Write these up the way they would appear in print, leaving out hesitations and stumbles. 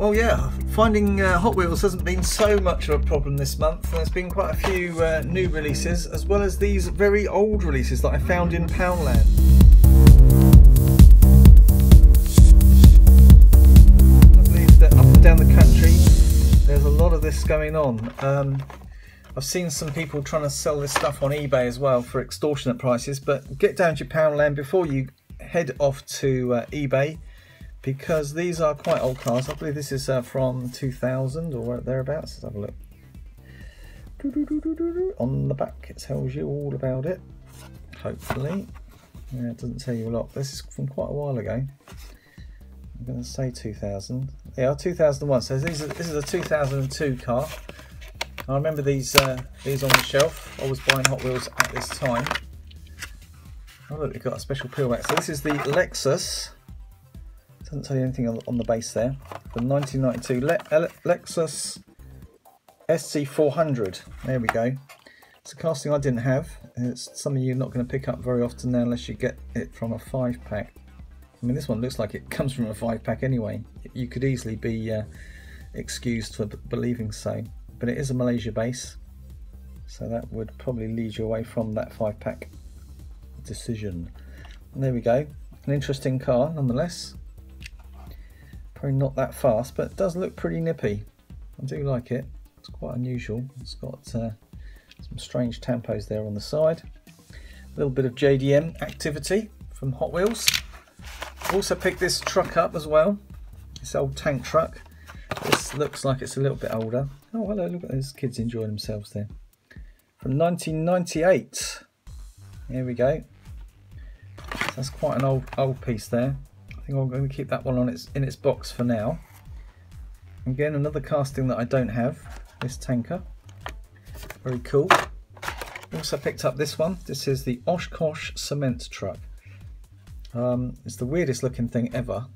Well, yeah, finding Hot Wheels hasn't been so much of a problem this month. There's been quite a few new releases, as well as these very old releases that I found in Poundland. I believe that up and down the country, there's a lot of this going on. I've seen some people trying to sell this stuff on eBay as well for extortionate prices, but get down to Poundland before you head off to eBay, because these are quite old cars. I believe this is from 2000 or thereabouts. Let's have a look. On the back it tells you all about it, hopefully. Yeah, it doesn't tell you a lot. This is from quite a while ago. I'm going to say 2000. Yeah, 2001. So this is a 2002 car. I remember these on the shelf. I was buying Hot Wheels at this time. Oh look, we've got a special peel back. So this is the Lexus. Doesn't tell you anything on the base there. The 1992 Lexus SC400. There we go. It's a casting I didn't have. It's something you're not going to pick up very often now unless you get it from a 5-pack. I mean, this one looks like it comes from a 5-pack anyway. You could easily be excused for believing so. But it is a Malaysia base, so that would probably lead you away from that 5-pack decision. And there we go. An interesting car nonetheless. Probably not that fast, but it does look pretty nippy. I do like it. It's quite unusual. It's got some strange tampos there on the side. A little bit of JDM activity from Hot Wheels. Also picked this truck up as well. This old tank truck. This looks like it's a little bit older. Oh hello, look at those kids enjoying themselves there. From 1998. There we go. So that's quite an old piece there. I think I'm going to keep that one in its box for now. Again, another casting that I don't have. This tanker. Very cool. Also picked up this one. This is the Oshkosh cement truck. It's the weirdest looking thing ever.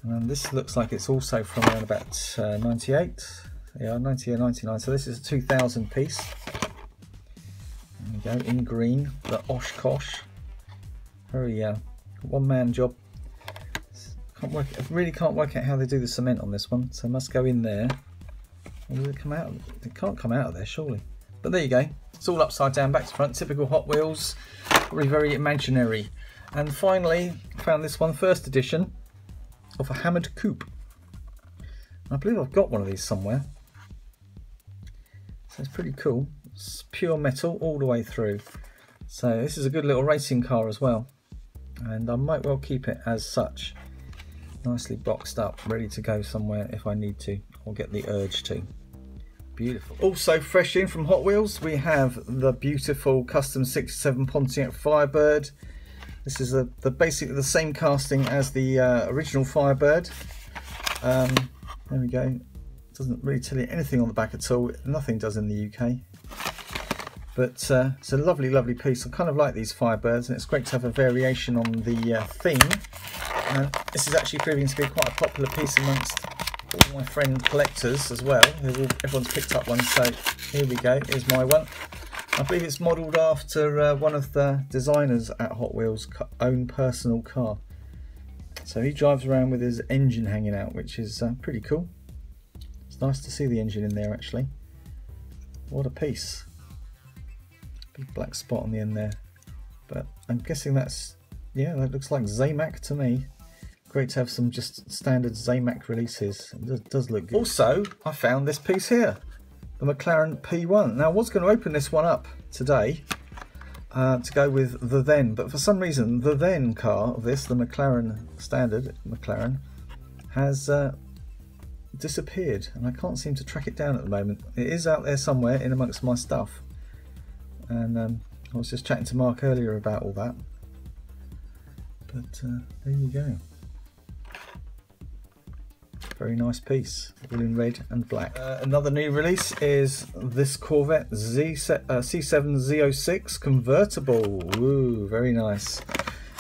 And this looks like it's also from around about 98. Yeah, 90 or 99. So this is a 2000 piece. There we go, in green. The Oshkosh. Very one-man job. I really can't work out how they do the cement on this one. So it must go in there. Or does it come out? It can't come out of there, surely. But there you go. It's all upside down, back to front. Typical Hot Wheels. Very, very imaginary. And finally, I found this one, first edition of a hammered coupe. I believe I've got one of these somewhere. So it's pretty cool. It's pure metal all the way through. So this is a good little racing car as well. And I might well keep it as such. Nicely boxed up, ready to go somewhere if I need to, or get the urge to. Beautiful. Also fresh in from Hot Wheels, we have the beautiful custom 67 Pontiac Firebird. This is basically the same casting as the original Firebird. There we go. Doesn't really tell you anything on the back at all. Nothing does in the UK. But it's a lovely, lovely piece. I kind of like these Firebirds, and it's great to have a variation on the theme. And this is actually proving to be quite a popular piece amongst all my friend collectors as well. Everyone's picked up one, so here we go. Here's my one. I believe it's modelled after one of the designers at Hot Wheels' own personal car. So he drives around with his engine hanging out, which is pretty cool. It's nice to see the engine in there actually. What a piece. Big black spot on the end there. But I'm guessing that's, yeah, that looks like Zamac to me. Great to have some just standard Zamac releases. It does look good. Also, I found this piece here. The McLaren P1. Now I was going to open this one up today to go with the then, but for some reason the then car of this, the McLaren standard McLaren, has disappeared, and I can't seem to track it down at the moment. It is out there somewhere in amongst my stuff, and I was just chatting to Mark earlier about all that. But there you go. Very nice piece, all in red and black. Another new release is this Corvette C7Z06 convertible. Ooh, very nice.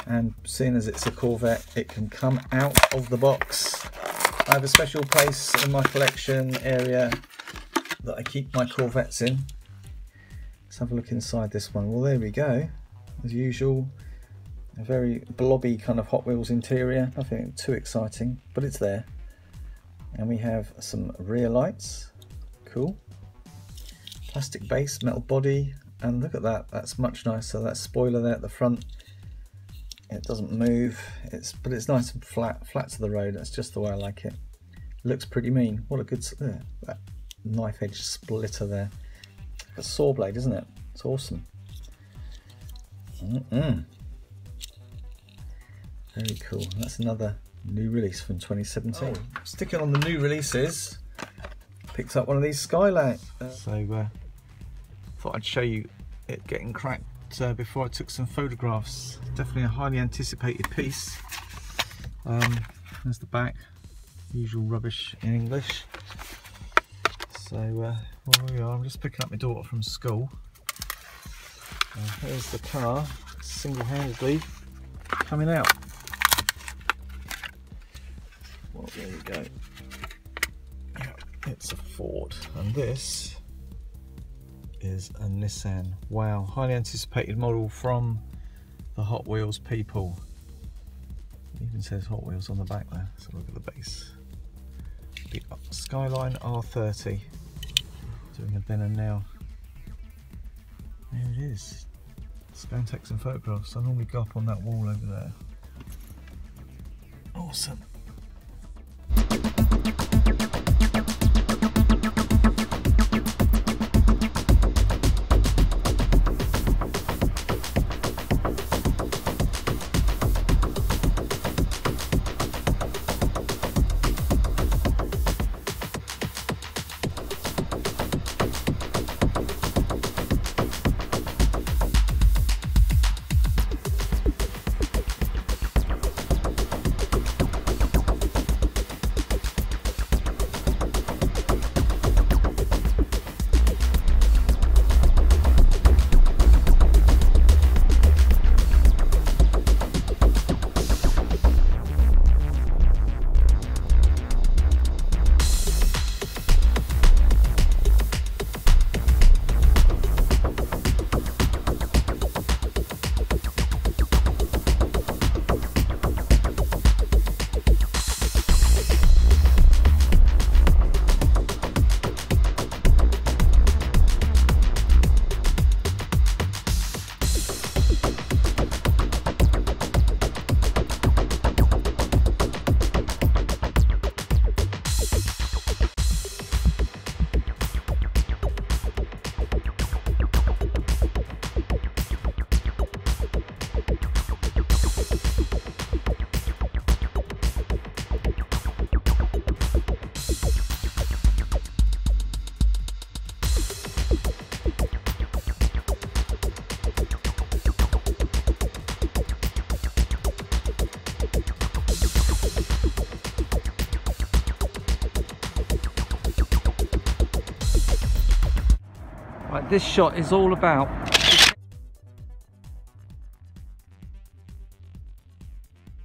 And seeing as it's a Corvette, it can come out of the box. I have a special place in my collection area that I keep my Corvettes in. Let's have a look inside this one. Well, there we go. As usual, a very blobby kind of Hot Wheels interior. Nothing too exciting, but it's there. And we have some rear lights, cool. Plastic base, metal body, and look at that, that's much nicer. That spoiler there at the front, it doesn't move, but it's nice and flat to the road. That's just the way I like it. Looks pretty mean. What a good, that knife edge splitter there. Like a saw blade, isn't it? It's awesome. Very cool. That's another new release from 2017. Oh, sticking on the new releases, picked up one of these Skylight. So thought I'd show you it getting cracked before I took some photographs. Definitely a highly anticipated piece. There's the back, usual rubbish in English. So here we are. I'm just picking up my daughter from school. Here's the car, single-handedly coming out. Well, there you go. It's a Ford, and this is a Nissan. Wow, highly anticipated model from the Hot Wheels people. It even says Hot Wheels on the back there. So look at the base. The Skyline R30. Doing a then and now. There it is. Let's go and take some photographs. I normally go up on that wall over there. Awesome. Right, this shot is all about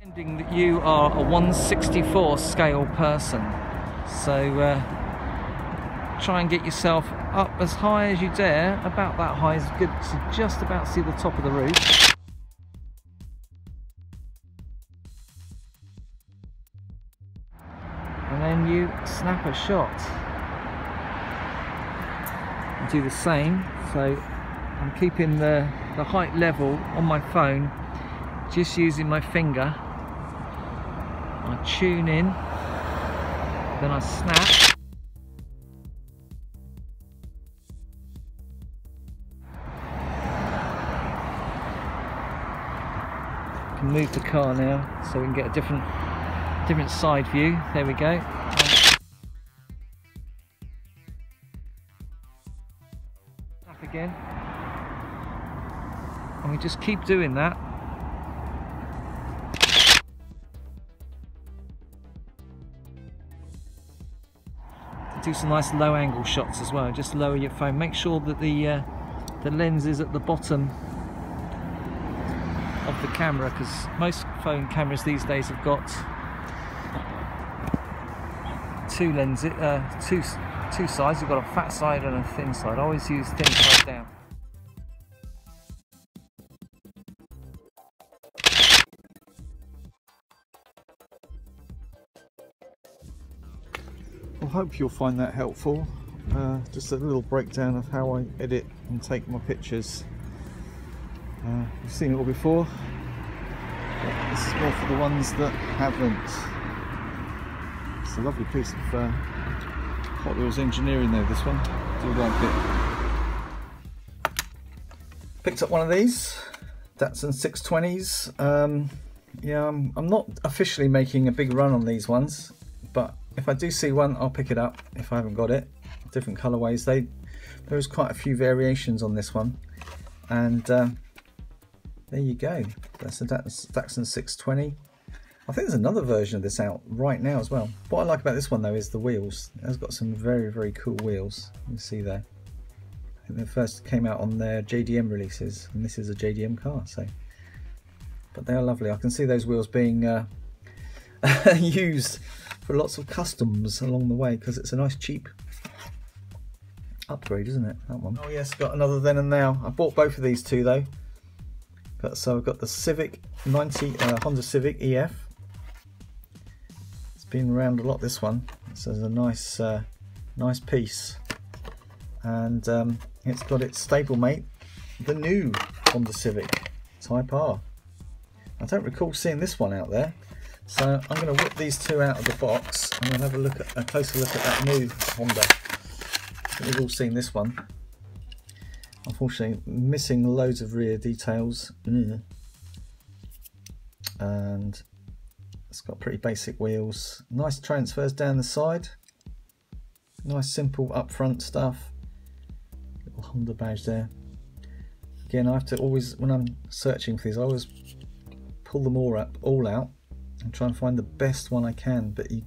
pretending that you are a 1/64 scale person. So try and get yourself up as high as you dare. About that high is good to just about see the top of the roof. And then you snap a shot. Do the same, so I'm keeping the height level on my phone, just using my finger. I tune in, then I snap. I can move the car now so we can get a different side view. There we go. Again, and we just keep doing that. Do some nice low angle shots as well. Just lower your phone, make sure that the lens is at the bottom of the camera, because most phone cameras these days have got two lenses, two sides. You've got a fat side and a thin side. I always use thin side down. I hope you'll find that helpful. Just a little breakdown of how I edit and take my pictures. You've seen it all before, but this is more for the ones that haven't. It's a lovely piece of Hot Wheels engineering though, this one. Do like it. Picked up one of these Datsun 620s. Yeah, I'm not officially making a big run on these ones, but if I do see one, I'll pick it up if I haven't got it. Different colorways. There's quite a few variations on this one, and there you go. That's the Datsun 620. I think there's another version of this out right now as well. What I like about this one though is the wheels. It's got some very, very cool wheels. You can see there. I think they first came out on their JDM releases, and this is a JDM car. So, but they are lovely. I can see those wheels being used for lots of customs along the way, because it's a nice cheap upgrade, isn't it, that one? Oh yes, got another then and now. I bought both of these two though. So I've got the Civic 90 Honda Civic EF. It's been around a lot, this one. So it's a nice nice piece, and it's got its stablemate, the new Honda Civic Type R. I don't recall seeing this one out there, so I'm going to whip these two out of the box and we'll have a closer look at that new Honda. We've all seen this one. Unfortunately, missing loads of rear details, and it's got pretty basic wheels. Nice transfers down the side. Nice simple up front stuff. Little Honda badge there. Again, I have to always, when I'm searching for these, I always pull them all out and try and find the best one I can. But you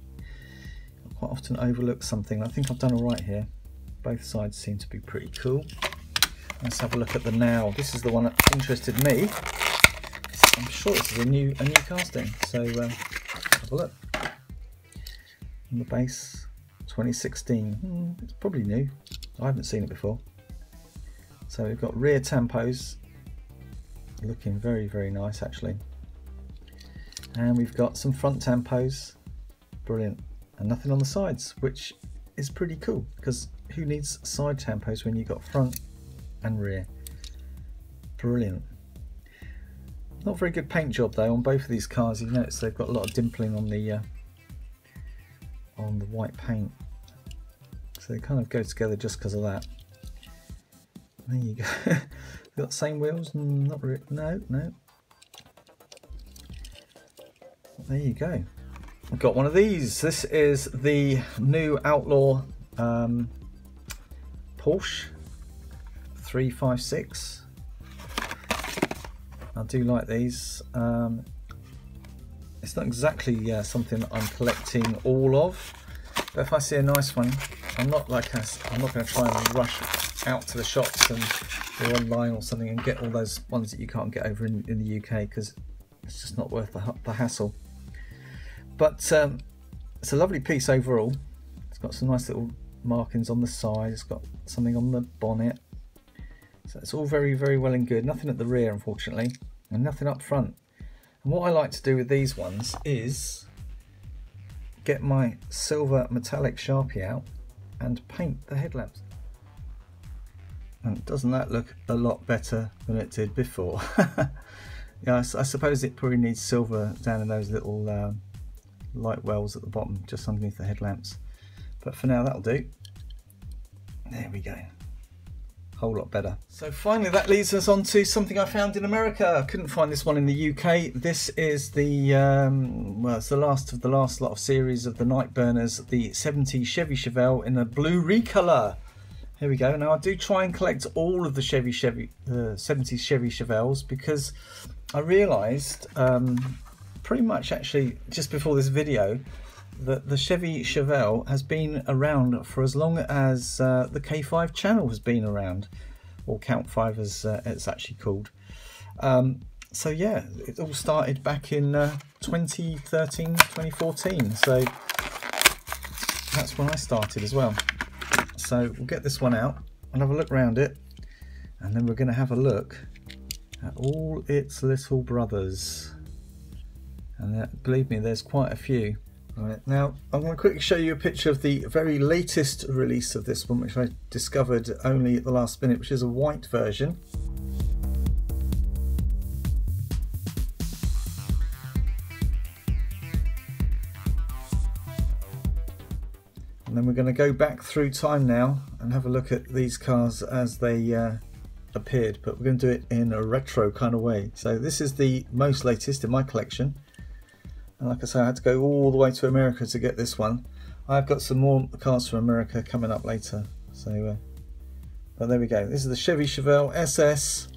quite often overlook something. I think I've done all right here. Both sides seem to be pretty cool. Let's have a look at the now. This is the one that interested me. I'm sure this is a new casting. So have a look. On the base, 2016. It's probably new. I haven't seen it before. So we've got rear tampos, looking very, very nice actually. And we've got some front tampos, brilliant, and nothing on the sides, which is pretty cool, because who needs side tampos when you've got front and rear? Brilliant. Not very good paint job though on both of these cars. You notice they've got a lot of dimpling on the white paint, so they kind of go together just because of that. There you go. They've got the same wheels. Not really. No. There you go. I've got one of these. This is the new Outlaw Porsche 356. I do like these. It's not exactly something that I'm collecting all of, but if I see a nice one, I'm not going to try and rush out to the shops and go online or something and get all those ones that you can't get over in the UK, because it's just not worth the hassle. But it's a lovely piece overall. It's got some nice little markings on the side. It's got something on the bonnet. So it's all very, very well and good. Nothing at the rear, unfortunately, and nothing up front. And what I like to do with these ones is get my silver metallic Sharpie out and paint the headlamps. And doesn't that look a lot better than it did before? Yeah, I suppose it probably needs silver down in those little light wells at the bottom, just underneath the headlamps. But for now, that'll do. There we go. Whole lot better. So finally, that leads us on to something I found in America. I couldn't find this one in the UK. This is the well, it's the last of the last lot of series of the Night Burners, the 70s Chevy Chevelle in a blue recolor. Here we go. Now I do try and collect all of the 70s Chevy Chevelles, because I realised pretty much actually just before this video that the Chevy Chevelle has been around for as long as the K5 channel has been around, or Count 5 as it's actually called. So yeah, it all started back in 2013, 2014. So that's when I started as well. So we'll get this one out and have a look around it, and then we're going to have a look at all its little brothers. And believe me, there's quite a few. Right, now I'm going to quickly show you a picture of the very latest release of this one, which I discovered only at the last minute, which is a white version. And then we're going to go back through time now and have a look at these cars as they appeared, but we're going to do it in a retro kind of way. So this is the most latest in my collection, and like I say, I had to go all the way to America to get this one. I've got some more cars from America coming up later, so but there we go. This is the Chevy Chevelle SS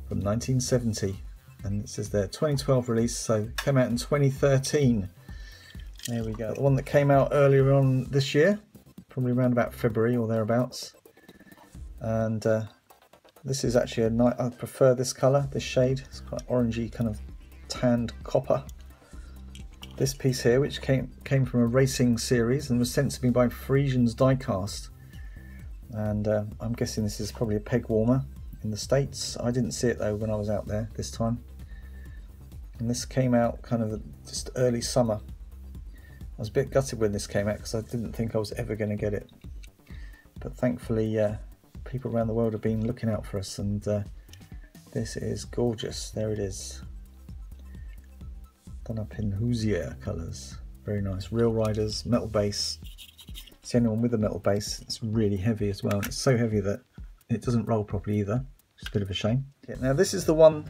from 1970, and it says there 2012 release, so it came out in 2013. There we go. The one that came out earlier on this year, probably around about February or thereabouts. And this is actually a nice, I prefer this colour, this shade. It's quite orangey, kind of tanned copper. This piece here, which came from a racing series and was sent to me by Frisian's Diecast. And I'm guessing this is probably a peg warmer in the States. I didn't see it though when I was out there this time. And this came out kind of just early summer. I was a bit gutted when this came out because I didn't think I was ever going to get it. But thankfully people around the world have been looking out for us, and this is gorgeous. There it is. Done up in Haulamania colours. Very nice. Real Riders, metal base. It's the only one with a metal base. It's really heavy as well. It's so heavy that it doesn't roll properly either. It's a bit of a shame. Yeah, now this is the one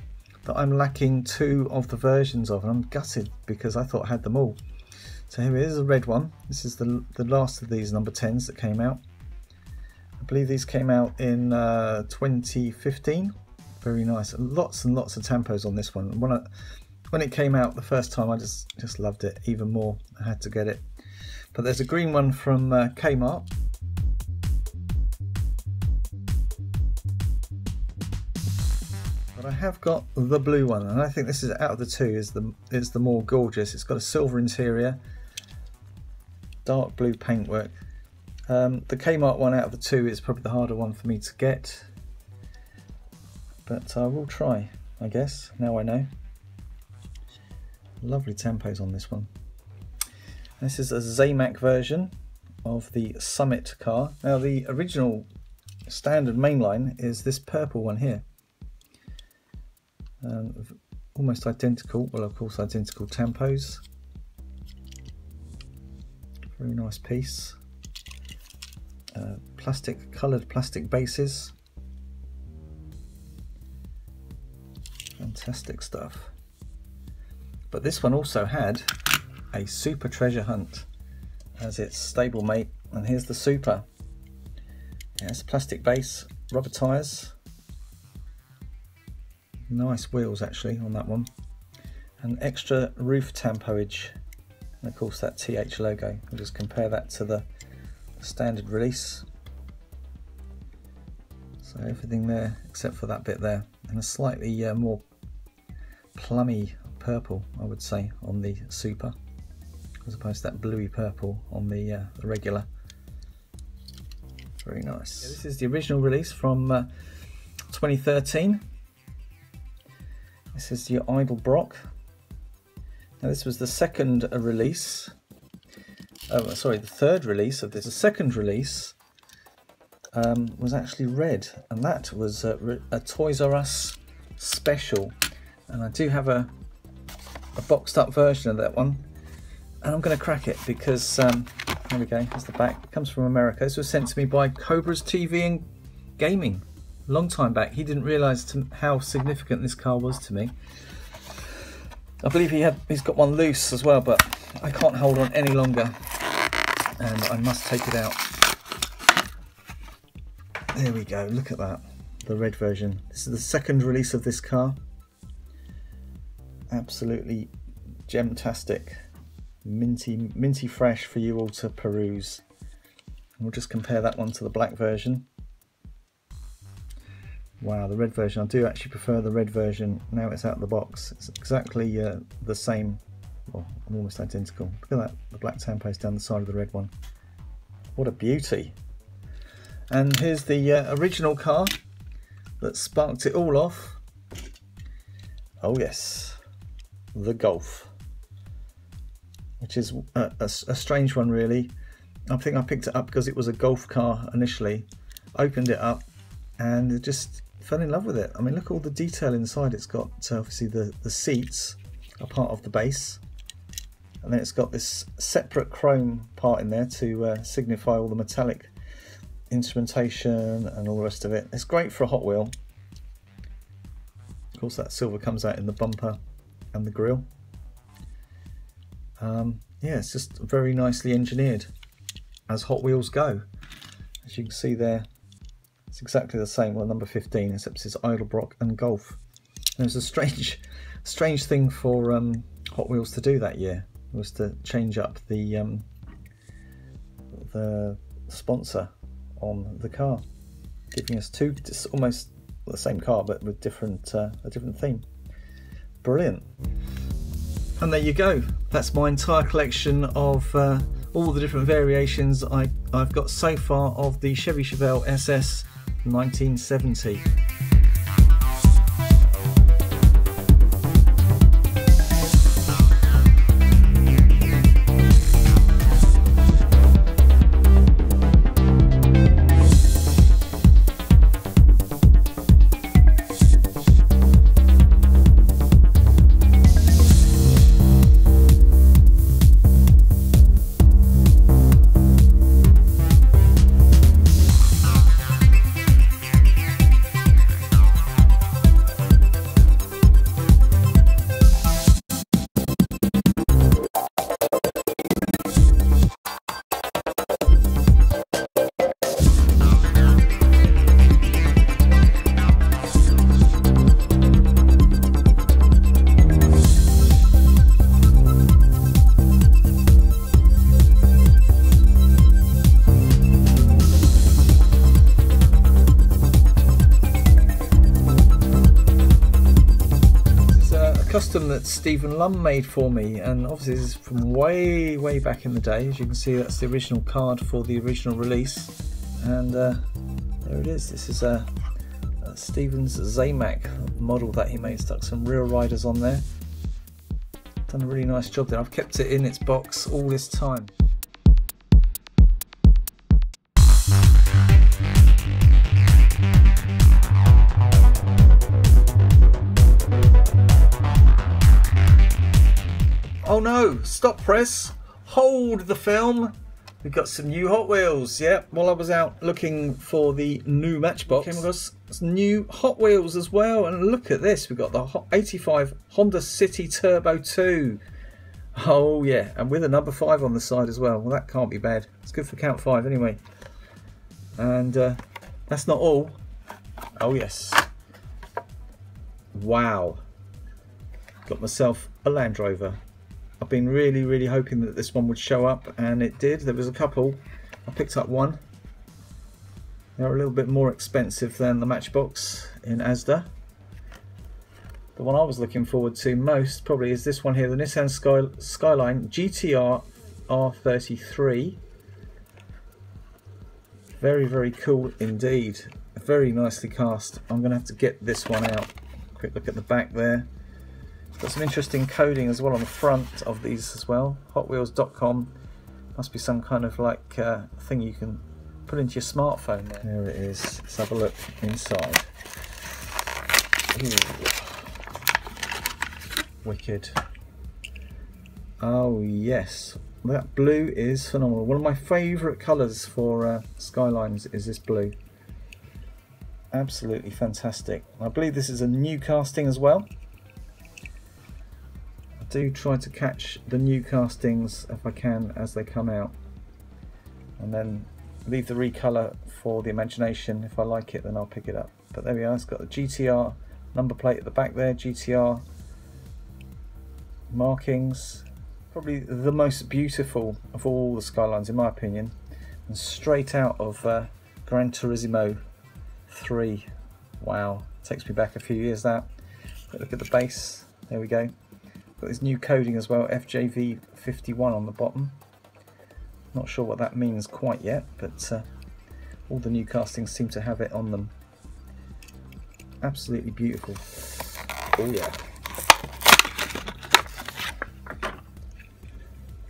that I'm lacking 2 of the versions of, and I'm gutted because I thought I had them all. So here it is, a red one. This is the last of these number 10s that came out. I believe these came out in 2015. Very nice. Lots and lots of tampos on this one. When it came out the first time, I just loved it even more. I had to get it. But there's a green one from Kmart. But I have got the blue one, and I think this is, out of the 2, is the more gorgeous. It's got a silver interior, dark blue paintwork. The Kmart one out of the 2 is probably the harder one for me to get, but I will try, I guess. Now I know. Lovely tempos on this one. This is a Zamac version of the Summit car. Now the original standard mainline is this purple one here. Almost identical, well of course identical tampos. Very nice piece. Coloured plastic bases. Fantastic stuff. But this one also had a Super Treasure Hunt as its stablemate, and here's the Super. Yeah, it's a plastic base, rubber tyres. Nice wheels actually on that one, and extra roof tampoage, and of course that TH logo. We'll just compare that to the standard release. So everything there except for that bit there, and a slightly more plummy purple, I would say, on the Super, as opposed to that bluey purple on the regular. Very nice. Yeah, this is the original release from 2013. This is your Idle Brock. Now this was the second release. Oh, sorry, the third release of this. The second release was actually red, and that was a Toys R Us special. And I do have a boxed up version of that one, and I'm going to crack it because there we go. Here's the back. It comes from America. This was sent to me by Cobra's TV and Gaming. Long time back. He didn't realise how significant this car was to me. I believe he's got one loose as well, but I can't hold on any longer, and I must take it out. There we go. Look at that, the red version. This is the second release of this car. Absolutely gemtastic, minty fresh for you all to peruse. And we'll just compare that one to the black version. Wow, the red version, I do actually prefer the red version now it's out of the box. It's exactly the same, well, almost identical. Look at that, the black tampos down the side of the red one. What a beauty. And here's the original car that sparked it all off. Oh yes, the Golf. which is a strange one really. I think I picked it up because it was a golf car initially, opened it up and just fell in love with it. I mean, look at all the detail inside. It's got obviously the seats are part of the base, and then it's got this separate chrome part in there to signify all the metallic instrumentation and all the rest of it. It's great for a Hot Wheel. Of course that silver comes out in the bumper and the grille. Yeah, it's just very nicely engineered as Hot Wheels go. As you can see there, it's exactly the same, well, number 15, except it's Edelbrock and Golf. And it was a strange thing for Hot Wheels to do that year, was to change up the sponsor on the car, giving us two, just almost the same car but with different a different theme. Brilliant. And there you go, that's my entire collection of all the different variations I've got so far of the Chevy Chevelle SS 1970. Custom that Stephen Lum made for me, and obviously this is from way back in the day. As you can see, that's the original card for the original release, and there it is. This is a Stephen's Zamac model that he made. Stuck some real riders on there, done a really nice job there. I've kept it in its box all this time. Oh no, stop press, hold the film. We've got some new Hot Wheels. Yeah, while I was out looking for the new Matchbox, came across some new Hot Wheels as well. And look at this, we've got the 85 Honda City Turbo 2. Oh yeah, and with a number 5 on the side as well. Well, that can't be bad. It's good for count 5 anyway. And that's not all. Oh yes. Wow. Got myself a Land Rover. I've been really hoping that this one would show up, and it did. There was a couple. I picked up one. They're a little bit more expensive than the Matchbox in Asda. The one I was looking forward to most probably is this one here, the Nissan Skyline GTR R33. Very cool indeed. Very nicely cast. I'm going to have to get this one out. Quick look at the back there. Got some interesting coding as well on the front of these as well. Hotwheels.com. Must be some kind of like thing you can put into your smartphone there. There it is. Let's have a look inside. Ooh. Wicked. Oh yes, that blue is phenomenal. One of my favourite colours for Skylines is this blue. Absolutely fantastic. I believe this is a new casting as well. Do try to catch the new castings if I can as they come out, and then leave the recolor for the imagination. If I like it, then I'll pick it up. But there we are. It's got the GTR number plate at the back there, GTR markings. Probably the most beautiful of all the Skylines in my opinion, and straight out of Gran Turismo 3. Wow, takes me back a few years. That. Look at the base. There we go. Got this new coding as well, FJV51 on the bottom. Not sure what that means quite yet, but all the new castings seem to have it on them. Absolutely beautiful. Oh yeah.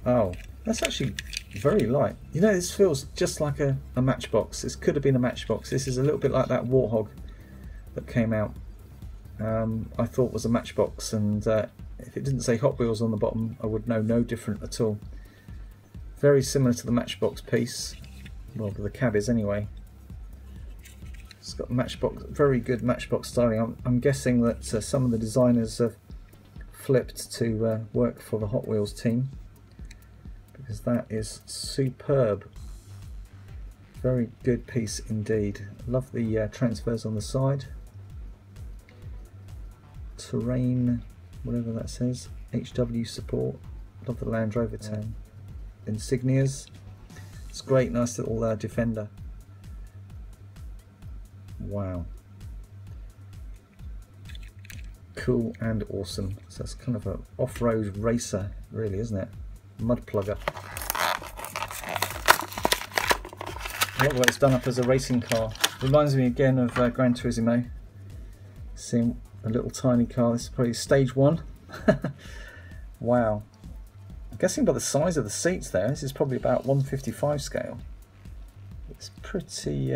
Oh, that's actually very light. You know, this feels just like a Matchbox. This could have been a Matchbox. This is a little bit like that Warthog that came out. I thought was a Matchbox, and if it didn't say Hot Wheels on the bottom, I would know no different at all. Very similar to the Matchbox piece. Well, the cab is anyway. It's got Matchbox, very good Matchbox styling. I'm guessing that some of the designers have flipped to work for the Hot Wheels team, because that is superb. Very good piece indeed. Love the transfers on the side. Terrain, whatever that says, HW support. Love the Land Rover town. Insignias. It's great, nice little Defender. Wow. Cool and awesome. So that's kind of an off-road racer, really, isn't it? Mud plugger. I love what it's done up as a racing car. Reminds me again of Gran Turismo. Seeing a little tiny car. This is probably stage 1. Wow. I'm guessing by the size of the seats there, this is probably about 155 scale. It's pretty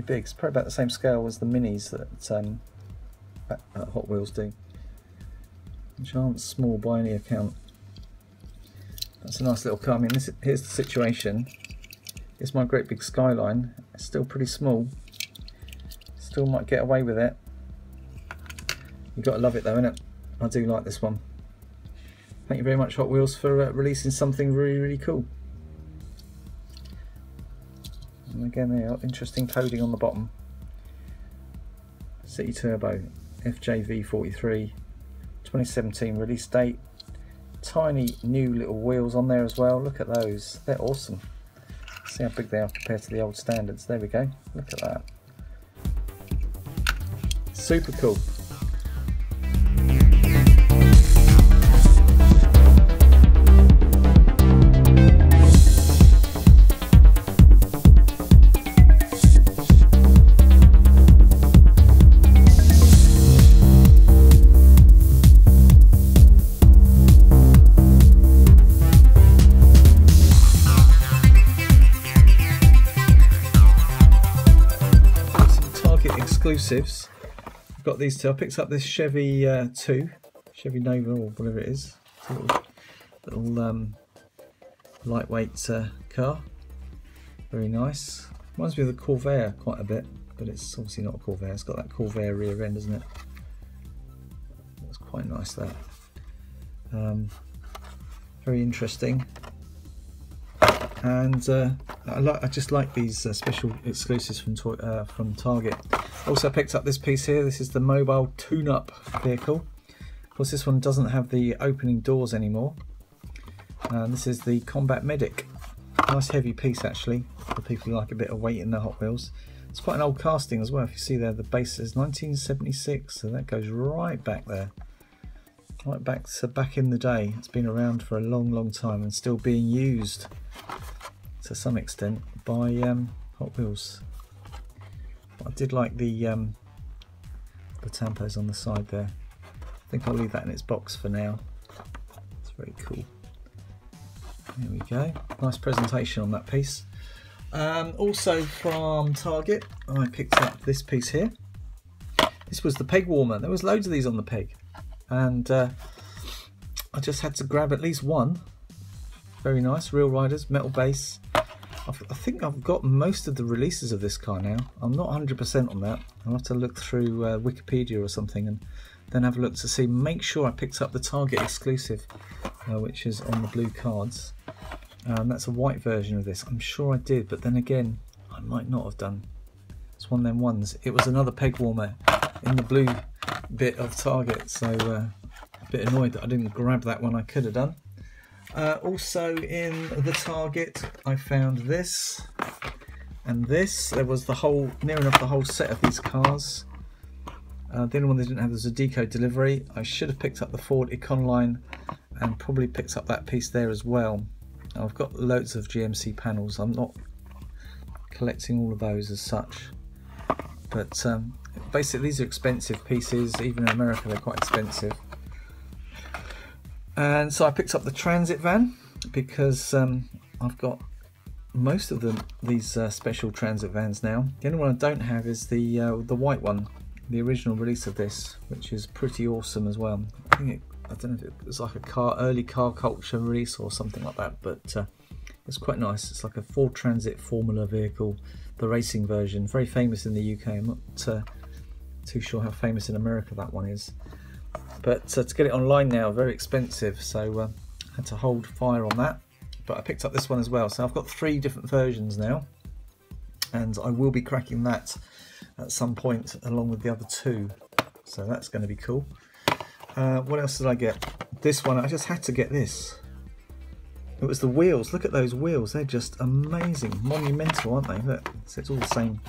big. It's probably about the same scale as the minis that Hot Wheels do, which aren't small by any account. That's a nice little car. I mean, here's the situation. It's my great big Skyline. It's still pretty small. Still might get away with it. You've got to love it though, innit? I do like this one. Thank you very much, Hot Wheels, for releasing something really, really cool. And again, there are interesting coding on the bottom. City Turbo, FJV43, 2017 release date. Tiny new little wheels on there as well. Look at those, they're awesome. See how big they are compared to the old standards. There we go, look at that. Super cool. Exclusives. I've got these two. I picked up this Chevy Chevy Nova or whatever it is. It's a little lightweight car. Very nice. Reminds me of the Corvair quite a bit, but it's obviously not a Corvair. It's got that Corvair rear end, isn't it? That's quite nice, that. Very interesting. And I just like these special exclusives from Target. Also picked up this piece here. This is the mobile tune-up vehicle. Of course, this one doesn't have the opening doors anymore. This is the Combat Medic. Nice heavy piece actually, for people who like a bit of weight in their Hot Wheels. It's quite an old casting as well. If you see there, the base is 1976, so that goes right back there. Right back to back in the day. It's been around for a long, long time and still being used to some extent by Hot Wheels. I did like the tampos on the side there. I think I'll leave that in its box for now. It's very cool. There we go. Nice presentation on that piece. Also from Target, I picked up this piece here. This was the peg warmer. There was loads of these on the peg, and I just had to grab at least one. Very nice. Real Riders, metal base. I think I've got most of the releases of this car now. I'm not 100% on that. I'll have to look through Wikipedia or something and then have a look to see. Make sure I picked up the Target exclusive, which is on the blue cards. That's a white version of this. I'm sure I did, but then again, I might not have done. It's one of them ones. It was another peg warmer in the blue bit of Target, so a bit annoyed that I didn't grab that one. I could have done. Also in the Target, I found this and this. There was near enough the whole set of these cars. The only one they didn't have was a decode delivery. I should have picked up the Ford Econoline and probably picked up that piece there as well. I've got loads of GMC panels. I'm not collecting all of those as such, but basically these are expensive pieces. Even in America they're quite expensive. And so I picked up the Transit van. because I've got most of these special transit vans now. The only one I don't have is the white one, the original release of this, which is pretty awesome as well. I don't know if it was like a early car culture release or something like that, but it's quite nice. It's like a Ford Transit Formula vehicle, the racing version, very famous in the UK. I'm not too sure how famous in America that one is, but to get it online now, very expensive, so had to hold fire on that. But I picked up this one as well, so I've got 3 different versions now, and I will be cracking that at some point along with the other 2, so that's going to be cool. What else did I get? This one, I just had to get this. It was the wheels. Look at those wheels, they're just amazing, monumental, aren't they? Look, so it's all the same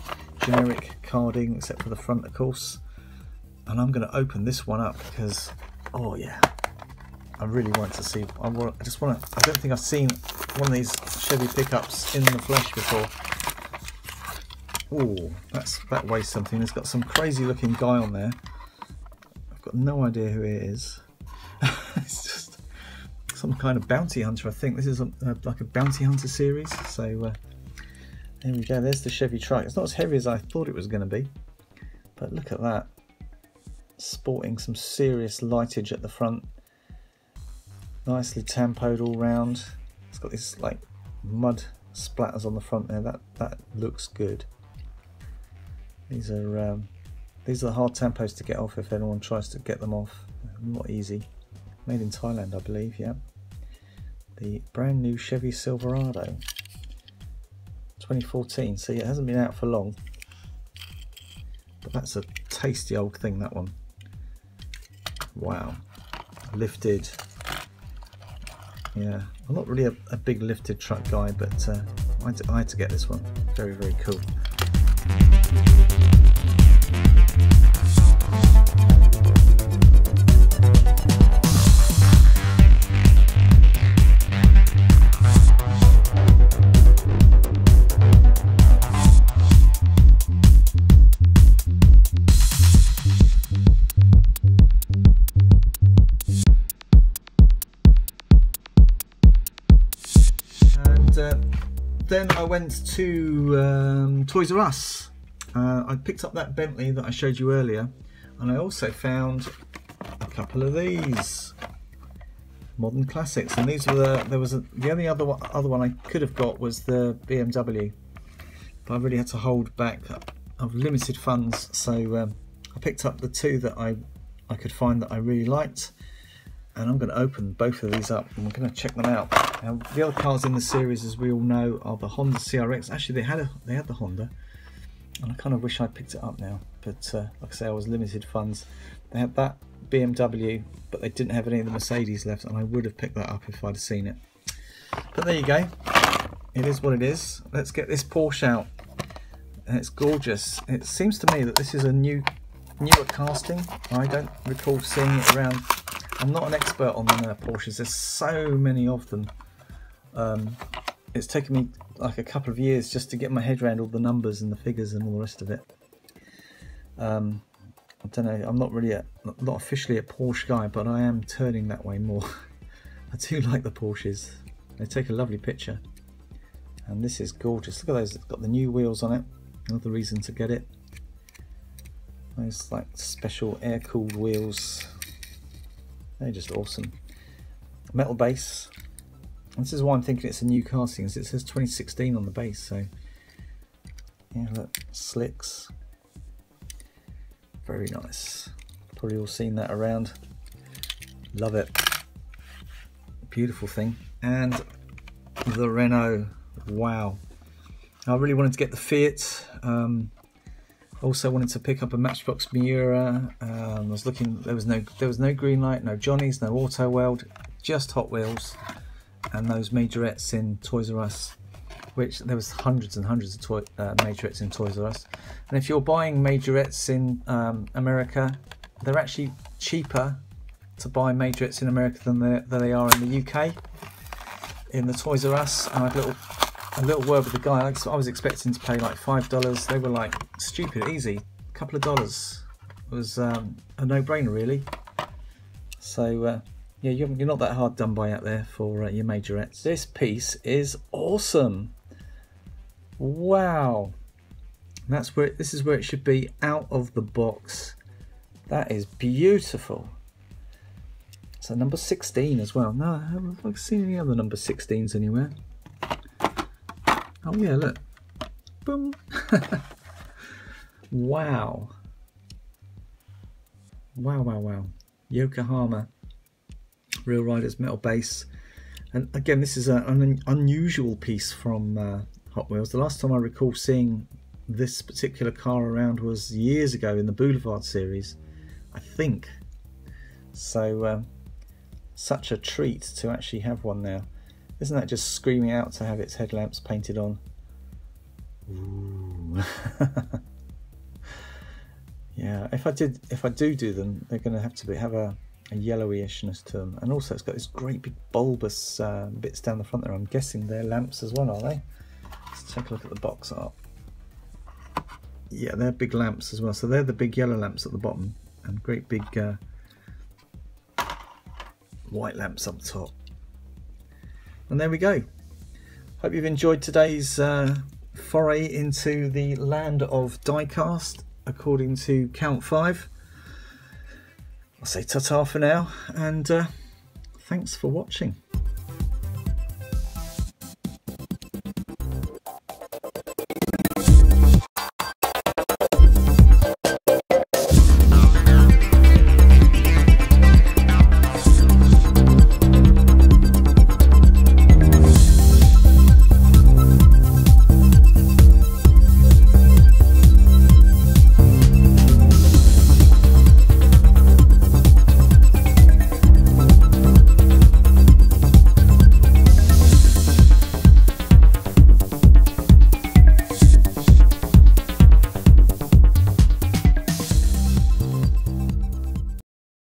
generic carding except for the front, of course. And I'm going to open this one up because, oh yeah, I really want to see. I don't think I've seen one of these Chevy pickups in the flesh before. Oh, that weighs something. It's got some crazy looking guy on there. I've got no idea who it is. It's just some kind of bounty hunter, I think. This is like a bounty hunter series. So there we go. There's the Chevy truck. It's not as heavy as I thought it was going to be, but look at that. Sporting some serious lightage at the front. Nicely tampoed all round. It's got this like mud splatters on the front there. That looks good. These are the hard tampos to get off if anyone tries to get them off. Not easy. Made in Thailand, I believe. Yeah. The brand new Chevy Silverado, 2014. So yeah, it hasn't been out for long, but that's a tasty old thing, that one. Wow. Lifted. Yeah, I'm not really a big lifted truck guy, but I had to get this one. Very, very cool. Then I went to Toys R Us. I picked up that Bentley that I showed you earlier, and I also found a couple of these modern classics. And these were the only other one I could have got was the BMW, but I really had to hold back of limited funds. So I picked up the 2 that I could find that I really liked. And I'm going to open both of these up and we're going to check them out. Now, the other cars in the series, as we all know, are the Honda CRX. Actually, they had the Honda, and I kind of wish I picked it up now. But like I say, I was limited funds. They had that BMW, but they didn't have any of the Mercedes left, and I would have picked that up if I'd have seen it. But there you go. It is what it is. Let's get this Porsche out. And it's gorgeous. It seems to me that this is a newer casting. I don't recall seeing it around. I'm not an expert on Porsches. There's so many of them. It's taken me like a couple of years just to get my head around all the numbers and the figures and all the rest of it. I don't know. I'm not really not officially a Porsche guy, but I am turning that way more. I do like the Porsches. They take a lovely picture, and this is gorgeous. Look at those. It's got the new wheels on it. Another reason to get it. Those like special air-cooled wheels. They're just awesome. Metal base. This is why I'm thinking it's a new casting, as it says 2016 on the base. So yeah, look, slicks. Very nice. Probably all seen that around. Love it. Beautiful thing. And the Renault. Wow. I really wanted to get the Fiat. Also wanted to pick up a Matchbox Miura. I was looking. There was no green light, no Johnny's, no Auto World, just Hot Wheels, and those majorettes in Toys R Us. Which there was hundreds and hundreds of majorettes in Toys R Us. And if you're buying majorettes in America, they're actually cheaper to buy majorettes in America than they are in the UK. In the Toys R Us, and I had a little word with the guy. I was expecting to pay like $5. They were like stupid easy, a couple of dollars. It was a no-brainer really. So Yeah, you're not that hard done by out there for your majorettes. This piece is awesome. Wow. This is where it should be, out of the box. That is beautiful. So number 16 as well. No, have I seen any other number 16s anywhere? Oh yeah, look. Boom. Wow. Wow, wow, wow. Yokohama Real Riders metal base. And again, this is an unusual piece from Hot Wheels. The last time I recall seeing this particular car around was years ago in the Boulevard series, I think. So such a treat to actually have one now. Isn't that just screaming out to have its headlamps painted on? Ooh. Yeah, if I do them, they're going to have to have a yellowishness to them. And also it's got this great big bulbous bits down the front there. I'm guessing they're lamps as well, are they? Let's take a look at the box art. Yeah, they're big lamps as well. So they're the big yellow lamps at the bottom and great big white lamps up top. And there we go. Hope you've enjoyed today's foray into the land of diecast according to Count 5. I'll say ta-ta for now, and thanks for watching.